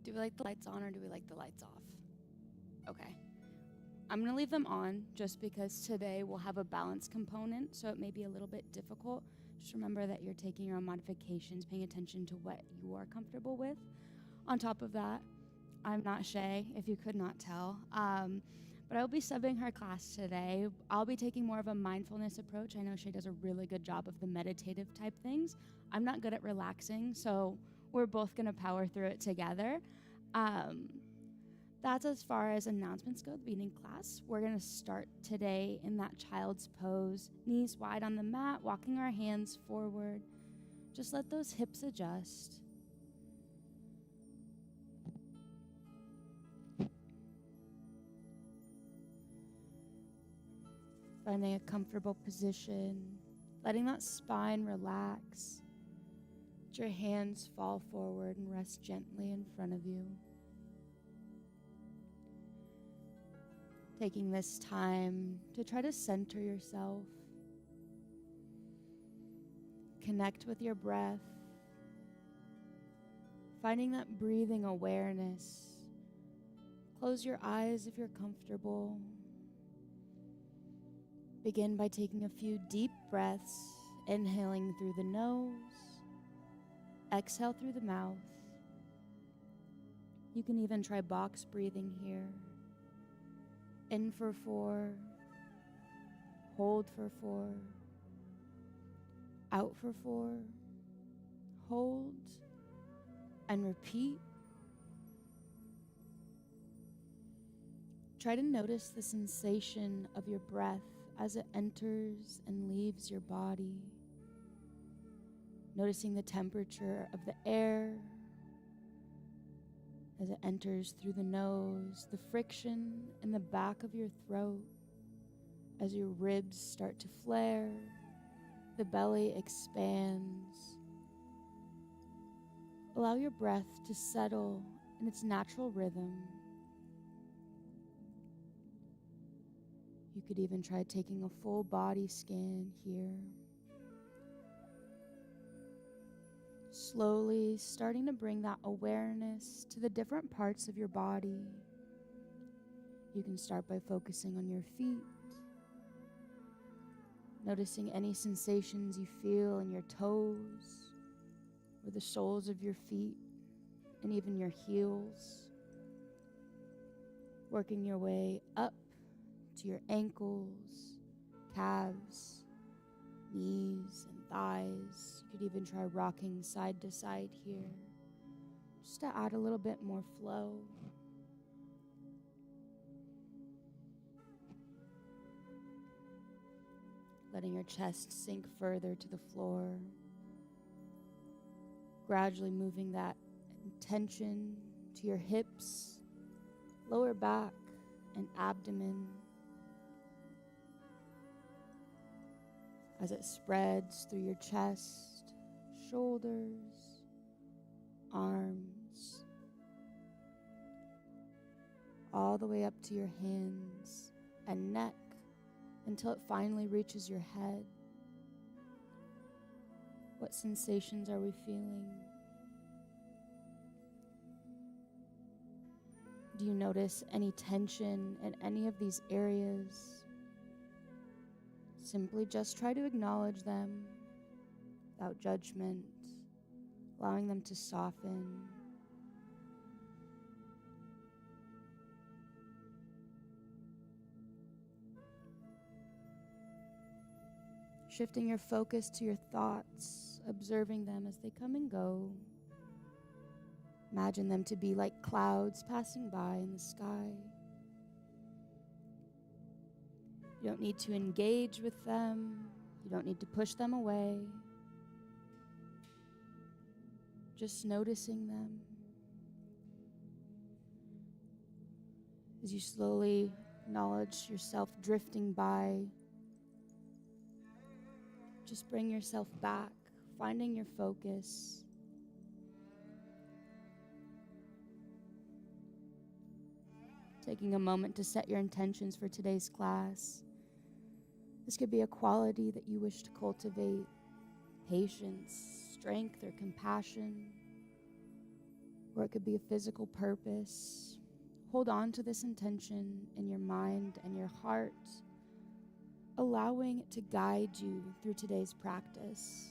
Do we like the lights on or do we like the lights off? Okay. I'm going to leave them on just because today we'll have a balance component, so it may be a little bit difficult. Just remember that you're taking your own modifications, paying attention to what you are comfortable with. On top of that, I'm not Shay, if you could not tell, but I'll be subbing her class today. I'll be taking more of a mindfulness approach. I know Shay does a really good job of the meditative type things. I'm not good at relaxing, so we're both going to power through it together. That's as far as announcements go, the beginning class. We're going to start today in that child's pose, knees wide on the mat, walking our hands forward. Just let those hips adjust. Finding a comfortable position, letting that spine relax. Let your hands fall forward and rest gently in front of you. Taking this time to try to center yourself. Connect with your breath. Finding that breathing awareness. Close your eyes if you're comfortable. Begin by taking a few deep breaths, inhaling through the nose, exhale through the mouth. You can even try box breathing here. In for 4, hold for 4, out for 4, hold, and repeat. Try to notice the sensation of your breath as it enters and leaves your body. Noticing the temperature of the air as it enters through the nose, the friction in the back of your throat as your ribs start to flare, the belly expands. Allow your breath to settle in its natural rhythm. You could even try taking a full body scan here. Slowly starting to bring that awareness to the different parts of your body. You can start by focusing on your feet, noticing any sensations you feel in your toes or the soles of your feet and even your heels. Working your way up to your ankles, calves, knees and thighs. You could even try rocking side to side here, just to add a little bit more flow. Letting your chest sink further to the floor. Gradually moving that intention to your hips, lower back, and abdomen. As it spreads through your chest, shoulders, arms, all the way up to your hands and neck until it finally reaches your head. What sensations are we feeling? Do you notice any tension in any of these areas? Simply just try to acknowledge them without judgment, allowing them to soften. Shifting your focus to your thoughts, observing them as they come and go. Imagine them to be like clouds passing by in the sky. You don't need to engage with them. You don't need to push them away. Just noticing them. As you slowly acknowledge yourself drifting by, just bring yourself back, finding your focus. Taking a moment to set your intentions for today's class. This could be a quality that you wish to cultivate, patience, strength, or compassion. or it could be a physical purpose. Hold on to this intention in your mind and your heart, allowing it to guide you through today's practice.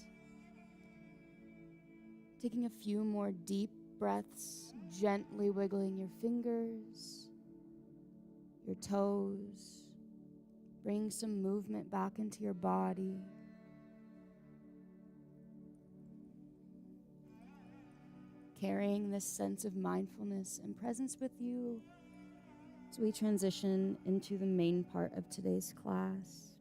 Taking a few more deep breaths, gently wiggling your fingers, your toes, bringing some movement back into your body. Carrying this sense of mindfulness and presence with you as we transition into the main part of today's class.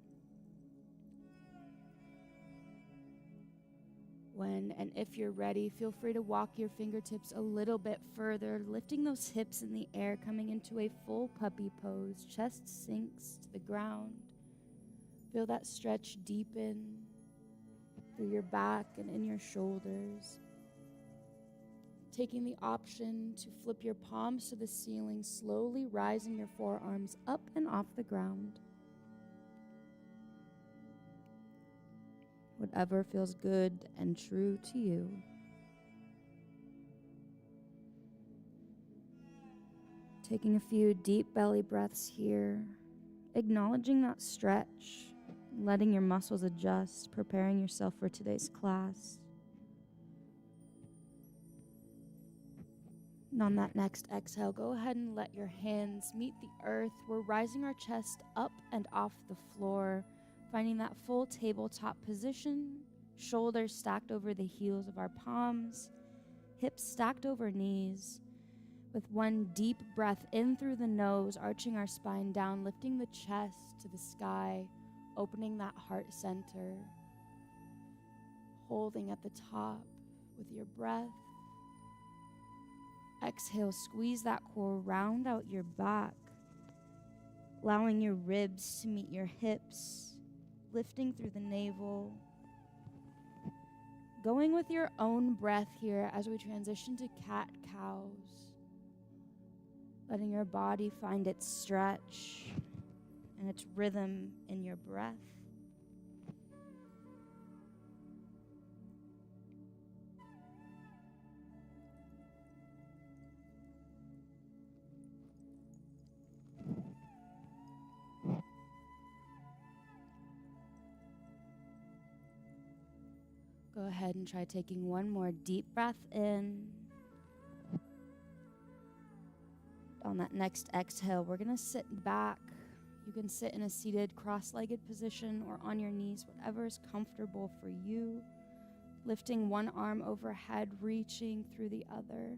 When and if you're ready, feel free to walk your fingertips a little bit further, lifting those hips in the air, coming into a full puppy pose. Chest sinks to the ground. Feel that stretch deepen through your back and in your shoulders. Taking the option to flip your palms to the ceiling, slowly rising your forearms up and off the ground. Whatever feels good and true to you. Taking a few deep belly breaths here, acknowledging that stretch, letting your muscles adjust, preparing yourself for today's class. And on that next exhale, go ahead and let your hands meet the earth. We're rising our chest up and off the floor, finding that full tabletop position, shoulders stacked over the heels of our palms, hips stacked over knees. With one deep breath in through the nose, arching our spine down, lifting the chest to the sky, opening that heart center, holding at the top with your breath. Exhale, squeeze that core, round out your back, allowing your ribs to meet your hips, lifting through the navel. Going with your own breath here as we transition to cat-cows. Letting your body find its stretch and its rhythm in your breath. Go ahead and try taking one more deep breath in. On that next exhale, we're going to sit back. You can sit in a seated cross-legged position or on your knees, whatever is comfortable for you. Lifting one arm overhead, reaching through the other.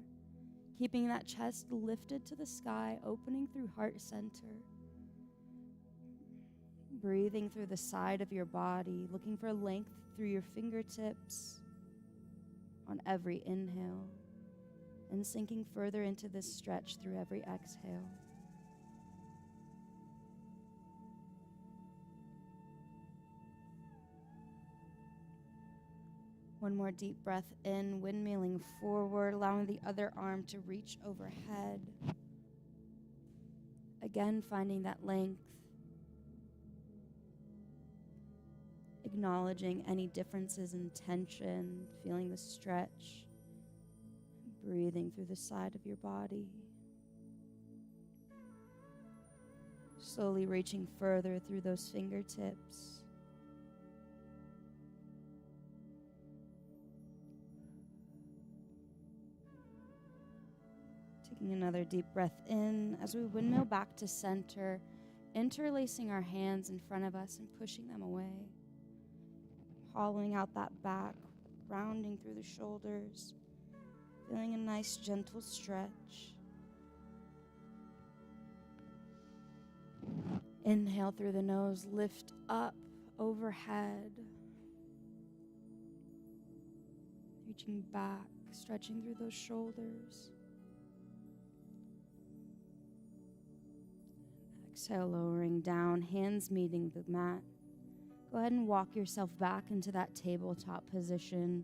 Keeping that chest lifted to the sky, opening through heart center. Breathing through the side of your body, looking for length through your fingertips on every inhale, and sinking further into this stretch through every exhale. One more deep breath in, windmilling forward, allowing the other arm to reach overhead. Again, finding that length. Acknowledging any differences in tension, feeling the stretch, breathing through the side of your body. Slowly reaching further through those fingertips. Taking another deep breath in as we windmill back to center, interlacing our hands in front of us and pushing them away. Hollowing out that back, rounding through the shoulders, feeling a nice gentle stretch. Inhale through the nose, lift up overhead. Reaching back, stretching through those shoulders. Exhale, lowering down, hands meeting the mat. Go ahead and walk yourself back into that tabletop position,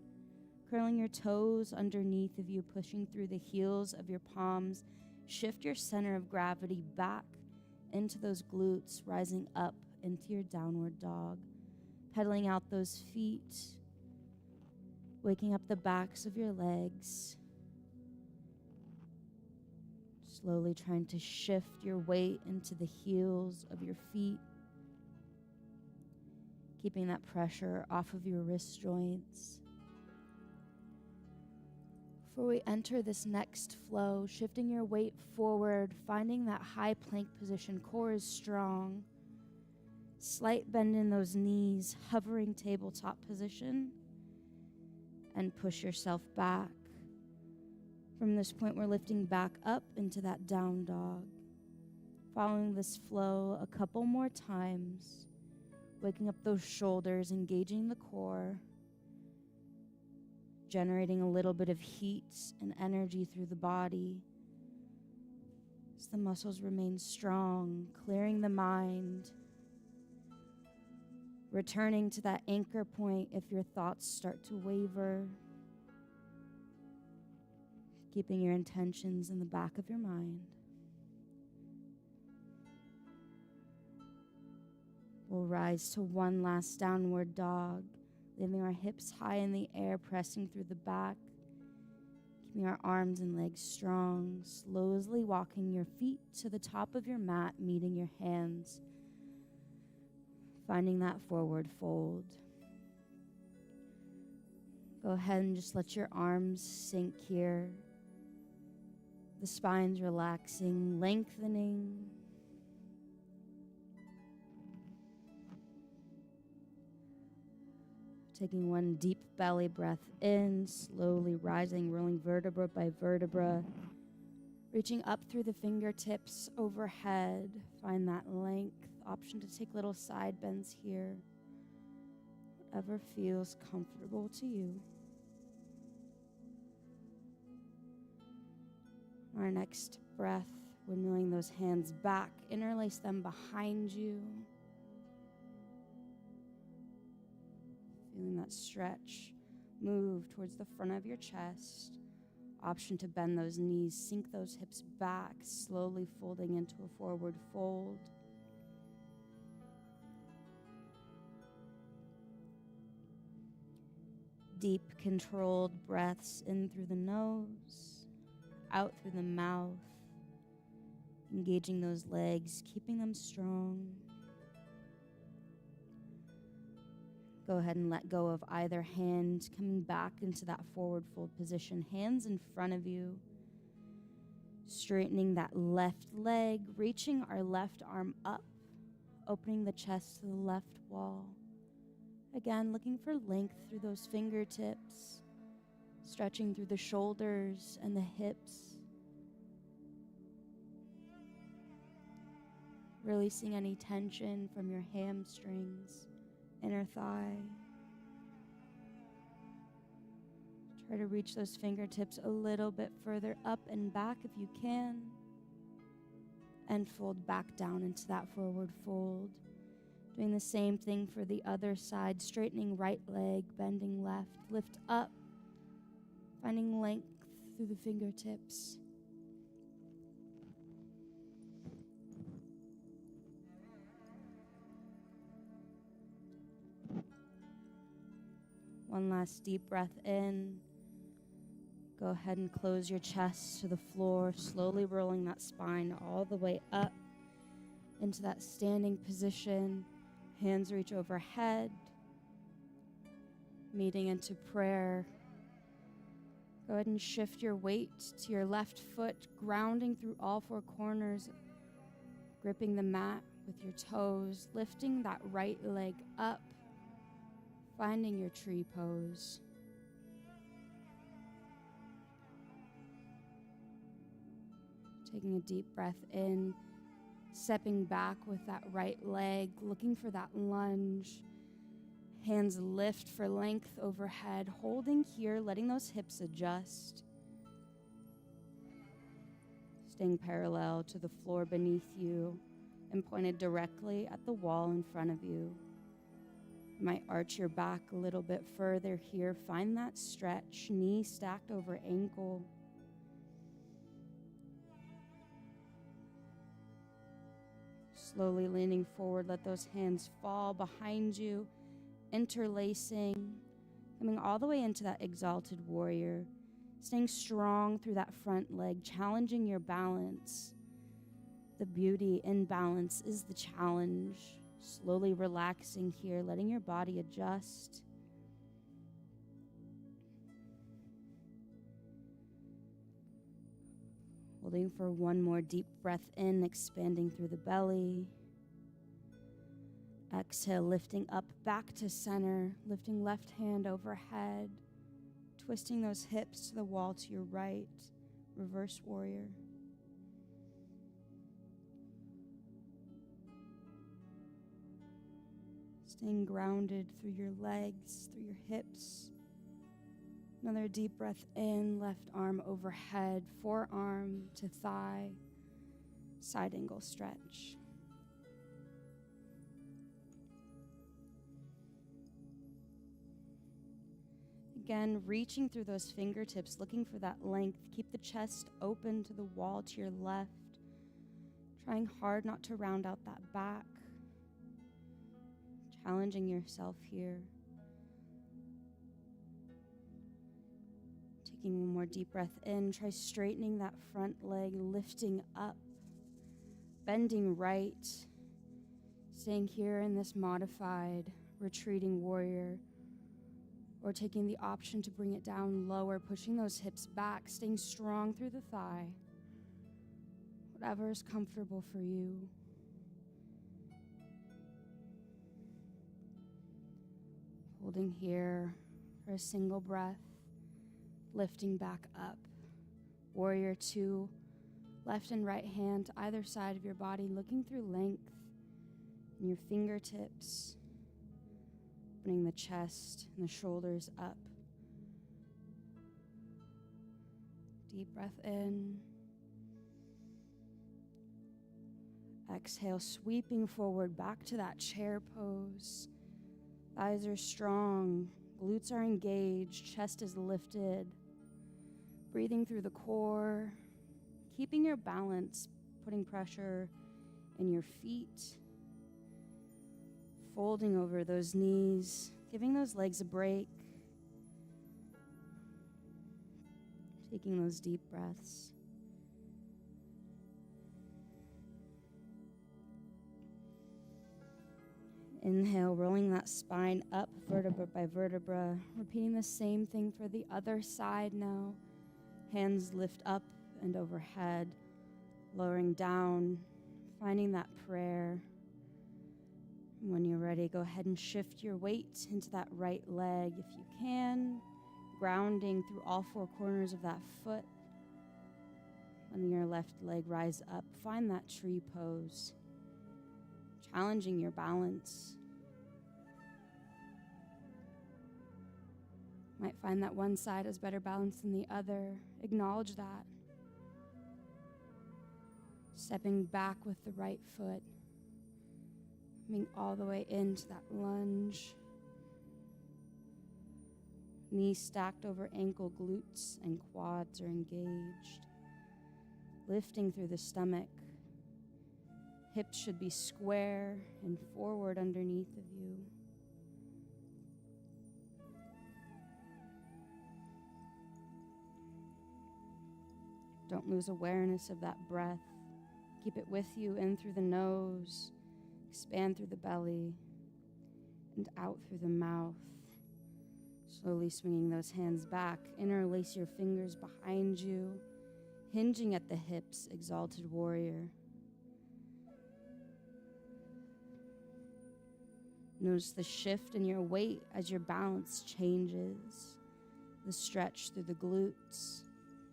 curling your toes underneath of you, pushing through the heels of your palms. Shift your center of gravity back into those glutes, rising up into your downward dog. Pedaling out those feet, waking up the backs of your legs. Slowly trying to shift your weight into the heels of your feet, keeping that pressure off of your wrist joints. Before we enter this next flow, shifting your weight forward, finding that high plank position, core is strong. Slight bend in those knees, hovering tabletop position, and push yourself back. From this point, we're lifting back up into that down dog. Following this flow a couple more times, waking up those shoulders, engaging the core, generating a little bit of heat and energy through the body as the muscles remain strong, clearing the mind, returning to that anchor point if your thoughts start to waver, keeping your intentions in the back of your mind. We'll rise to one last downward dog, leaving our hips high in the air, pressing through the back, keeping our arms and legs strong, slowly walking your feet to the top of your mat, meeting your hands, finding that forward fold. Go ahead and just let your arms sink here. The spine's relaxing, lengthening. Taking one deep belly breath in, slowly rising, rolling vertebra by vertebra, reaching up through the fingertips overhead. Find that length. Option to take little side bends here. Whatever feels comfortable to you. Our next breath, windmilling those hands back, interlace them behind you. Feeling that stretch, move towards the front of your chest. Option to bend those knees, sink those hips back, slowly folding into a forward fold. Deep, controlled breaths in through the nose, out through the mouth, engaging those legs, keeping them strong. Go ahead and let go of either hand, coming back into that forward fold position, hands in front of you, straightening that left leg, reaching our left arm up, opening the chest to the left wall. Again, looking for length through those fingertips, stretching through the shoulders and the hips. Releasing any tension from your hamstrings, inner thigh. Try to reach those fingertips a little bit further up and back if you can. And fold back down into that forward fold. Doing the same thing for the other side, straightening right leg, bending left, lift up, finding length through the fingertips. One last deep breath in. Go ahead and close your chest to the floor, slowly rolling that spine all the way up into that standing position. Hands reach overhead, meeting into prayer. Go ahead and shift your weight to your left foot, grounding through all four corners, gripping the mat with your toes, lifting that right leg up, finding your tree pose. Taking a deep breath in, stepping back with that right leg, looking for that lunge. Hands lift for length overhead, holding here, letting those hips adjust. Staying parallel to the floor beneath you and pointed directly at the wall in front of you. You might arch your back a little bit further here. Find that stretch, knee stacked over ankle. Slowly leaning forward, let those hands fall behind you, interlacing, coming all the way into that exalted warrior, Staying strong through that front leg, challenging your balance. The beauty in balance is the challenge. Slowly relaxing here, letting your body adjust. Holding for one more deep breath in, expanding through the belly. Exhale, lifting up back to center, lifting left hand overhead, twisting those hips to the wall to your right, reverse warrior. Staying grounded through your legs, through your hips. Another deep breath in, left arm overhead, forearm to thigh, side angle stretch. Again, reaching through those fingertips, looking for that length. Keep the chest open to the wall to your left. Trying hard not to round out that back. Challenging yourself here. Taking one more deep breath in. Try straightening that front leg, lifting up. Bending right. Staying here in this modified retreating warrior. Or taking the option to bring it down lower, pushing those hips back, staying strong through the thigh. Whatever is comfortable for you. Holding here for a single breath, lifting back up. Warrior 2, left and right hand to either side of your body, looking through length in your fingertips. Opening the chest and the shoulders up. Deep breath in. Exhale, sweeping forward back to that chair pose. Thighs are strong, glutes are engaged, chest is lifted. Breathing through the core, keeping your balance, putting pressure in your feet. Folding over those knees, giving those legs a break. Taking those deep breaths. Inhale, rolling that spine up vertebra by vertebra. Repeating the same thing for the other side now. Hands lift up and overhead, lowering down, finding that prayer. When you're ready, go ahead and shift your weight into that right leg if you can, grounding through all four corners of that foot. Letting your left leg rise up, find that tree pose, challenging your balance. Might find that one side has better balance than the other. Acknowledge that. Stepping back with the right foot. Coming all the way into that lunge. Knees stacked over ankle, glutes and quads are engaged. Lifting through the stomach. Hips should be square and forward underneath of you. Don't lose awareness of that breath. Keep it with you in through the nose. Expand through the belly and out through the mouth. Slowly swinging those hands back. Interlace your fingers behind you. Hinging at the hips, exalted warrior. Notice the shift in your weight as your balance changes. The stretch through the glutes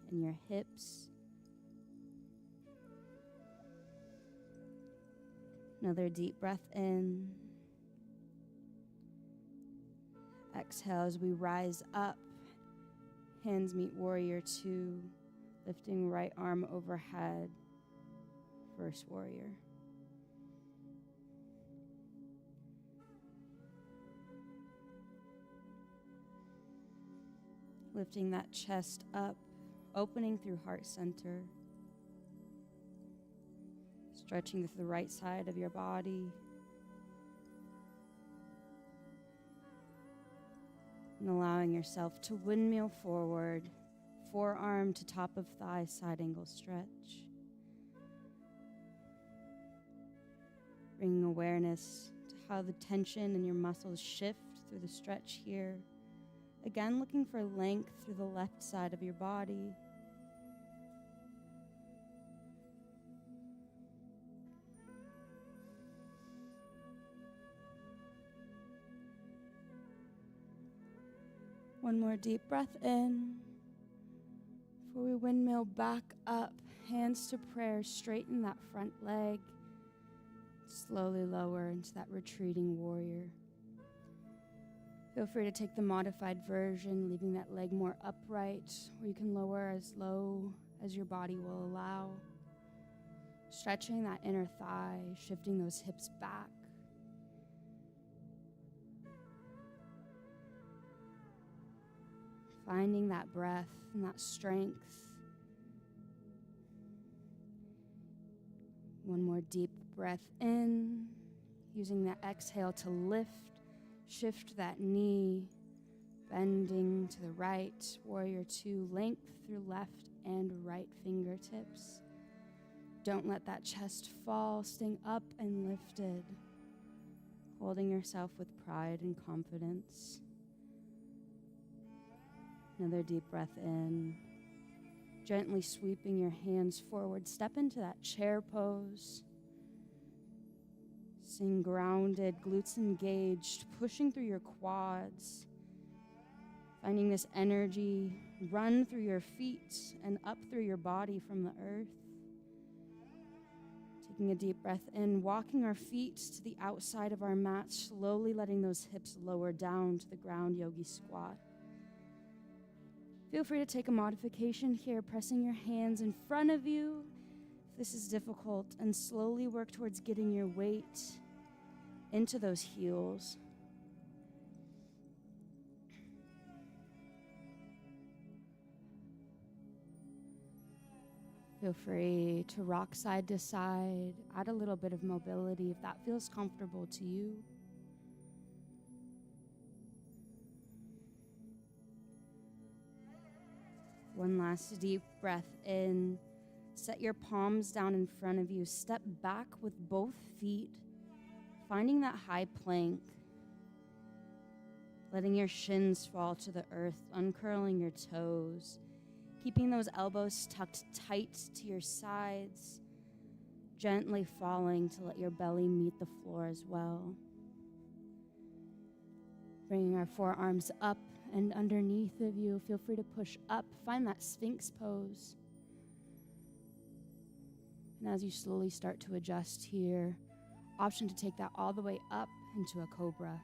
and your hips. Another deep breath in. Exhale as we rise up. Hands meet warrior 2. Lifting right arm overhead. First warrior. Lifting that chest up. Opening through heart center. Stretching to the right side of your body. And allowing yourself to windmill forward, forearm to top of thigh, side angle stretch. Bringing awareness to how the tension in your muscles shift through the stretch here. Again, looking for length through the left side of your body. One more deep breath in. Before we windmill back up, hands to prayer, straighten that front leg. Slowly lower into that retreating warrior. Feel free to take the modified version, leaving that leg more upright, or you can lower as low as your body will allow. Stretching that inner thigh, shifting those hips back. Finding that breath and that strength. One more deep breath in, using that exhale to lift, shift that knee, bending to the right, warrior two, length through left and right fingertips. Don't let that chest fall, staying up and lifted, holding yourself with pride and confidence. Another deep breath in. Gently sweeping your hands forward. Step into that chair pose. Staying grounded, glutes engaged, pushing through your quads. Finding this energy run through your feet and up through your body from the earth. Taking a deep breath in, walking our feet to the outside of our mat, slowly letting those hips lower down to the ground yogi squat. Feel free to take a modification here, pressing your hands in front of you if this is difficult, and slowly work towards getting your weight into those heels. Feel free to rock side to side, add a little bit of mobility if that feels comfortable to you. One last deep breath in. Set your palms down in front of you. Step back with both feet, finding that high plank. Letting your shins fall to the earth, uncurling your toes. Keeping those elbows tucked tight to your sides. Gently falling to let your belly meet the floor as well. Bringing our forearms up and underneath of you. Feel free to push up. Find that Sphinx pose. And as you slowly start to adjust here, option to take that all the way up into a cobra.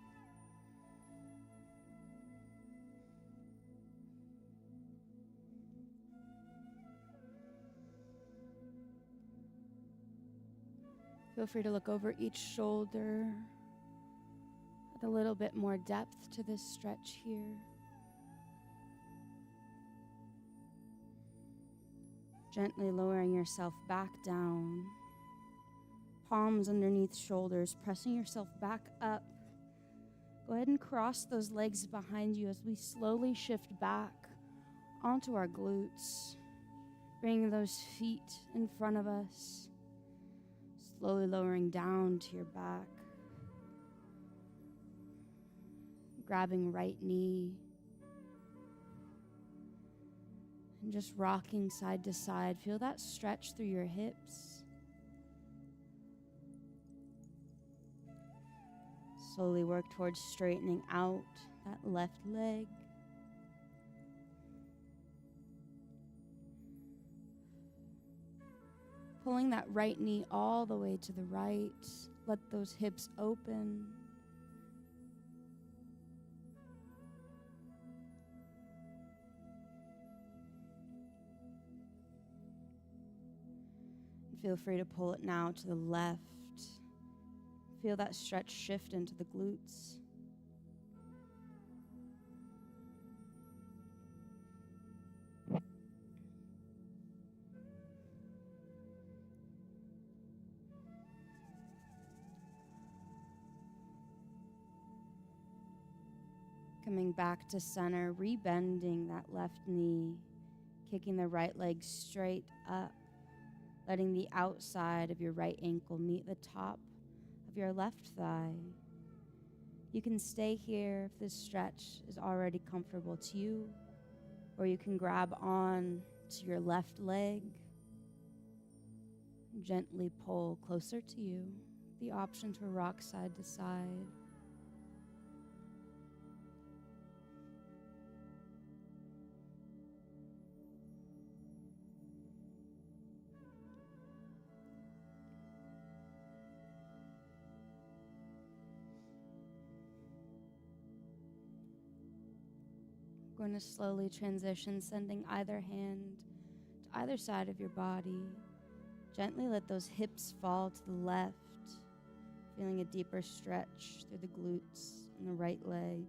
Feel free to look over each shoulder. Add a little bit more depth to this stretch here. Gently lowering yourself back down. Palms underneath shoulders, pressing yourself back up. Go ahead and cross those legs behind you as we slowly shift back onto our glutes. Bringing those feet in front of us. Slowly lowering down to your back. Grabbing right knee. And just rocking side to side. Feel that stretch through your hips. Slowly work towards straightening out that left leg. Pulling that right knee all the way to the right. Let those hips open. Feel free to pull it now to the left. Feel that stretch shift into the glutes. Coming back to center, rebending that left knee, kicking the right leg straight up, letting the outside of your right ankle meet the top of your left thigh. You can stay here if this stretch is already comfortable to you, or you can grab on to your left leg, gently pull closer to you, the option to rock side to side. We're going to slowly transition, sending either hand to either side of your body. Gently let those hips fall to the left, feeling a deeper stretch through the glutes and the right leg.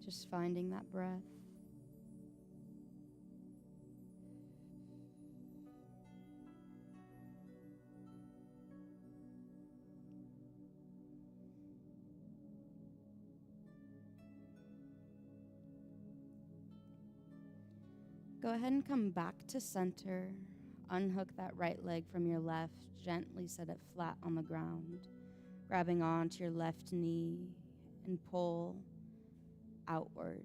Just finding that breath. Go ahead and come back to center. Unhook that right leg from your left. Gently set it flat on the ground. Grabbing onto your left knee and pull outward.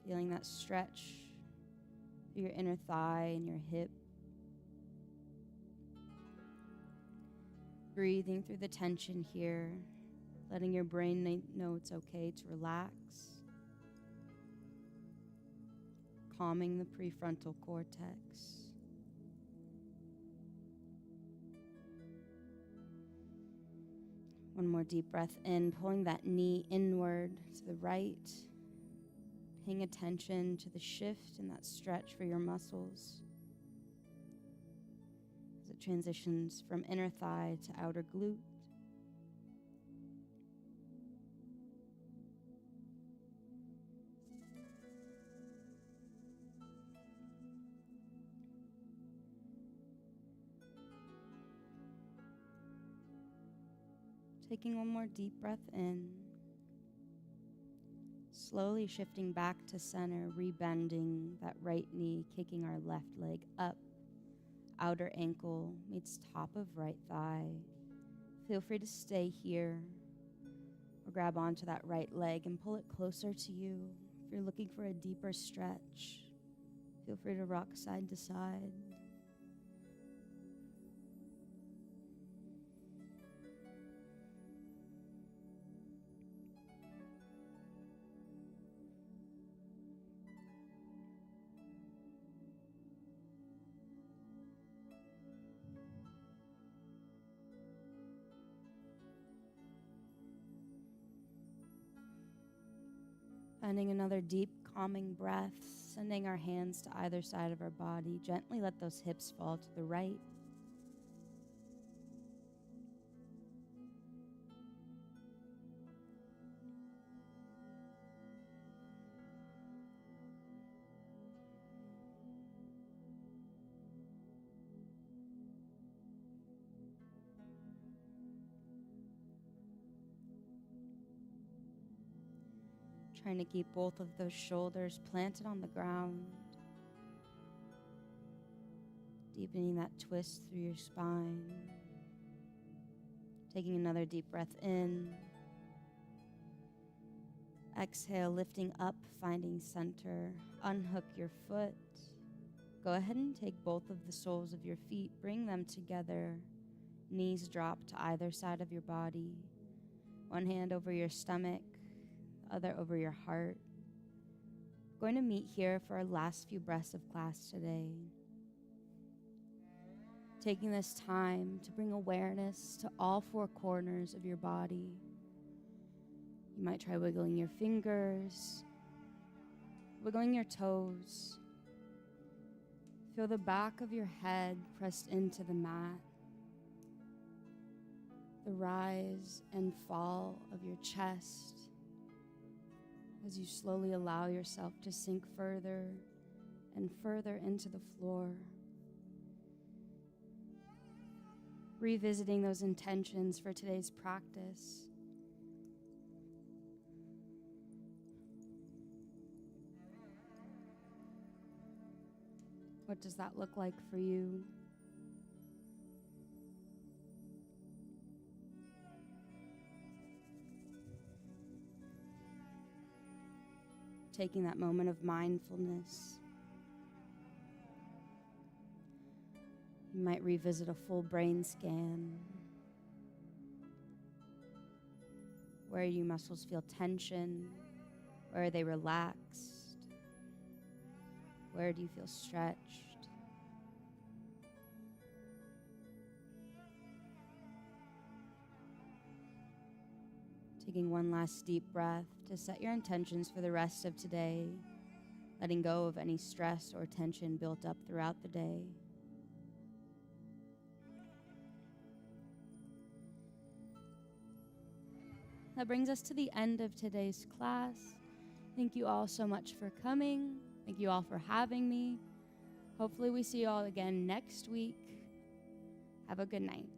Feeling that stretch through your inner thigh and your hip. Breathing through the tension here. Letting your brain know it's okay to relax. Calming the prefrontal cortex. One more deep breath in, pulling that knee inward to the right, paying attention to the shift and that stretch for your muscles as it transitions from inner thigh to outer glute. Taking one more deep breath in, slowly shifting back to center, rebending that right knee, kicking our left leg up. Outer ankle meets top of right thigh. Feel free to stay here or grab onto that right leg and pull it closer to you. If you're looking for a deeper stretch, feel free to rock side to side. Finding another deep, calming breath, sending our hands to either side of our body. Gently let those hips fall to the right. Trying to keep both of those shoulders planted on the ground. Deepening that twist through your spine. Taking another deep breath in. Exhale, lifting up, finding center. Unhook your foot. Go ahead and take both of the soles of your feet. Bring them together. Knees drop to either side of your body. One hand over your stomach. Other over your heart. We're going to meet here for our last few breaths of class today. Taking this time to bring awareness to all four corners of your body. You might try wiggling your fingers, wiggling your toes. Feel the back of your head pressed into the mat. The rise and fall of your chest as you slowly allow yourself to sink further and further into the floor. revisiting those intentions for today's practice. What does that look like for you? Taking that moment of mindfulness. You might revisit a full brain scan. Where do your muscles feel tension? Where are they relaxed? Where do you feel stretched? Taking one last deep breath to set your intentions for the rest of today, letting go of any stress or tension built up throughout the day. That brings us to the end of today's class. Thank you all so much for coming. Thank you all for having me. Hopefully we see you all again next week. Have a good night.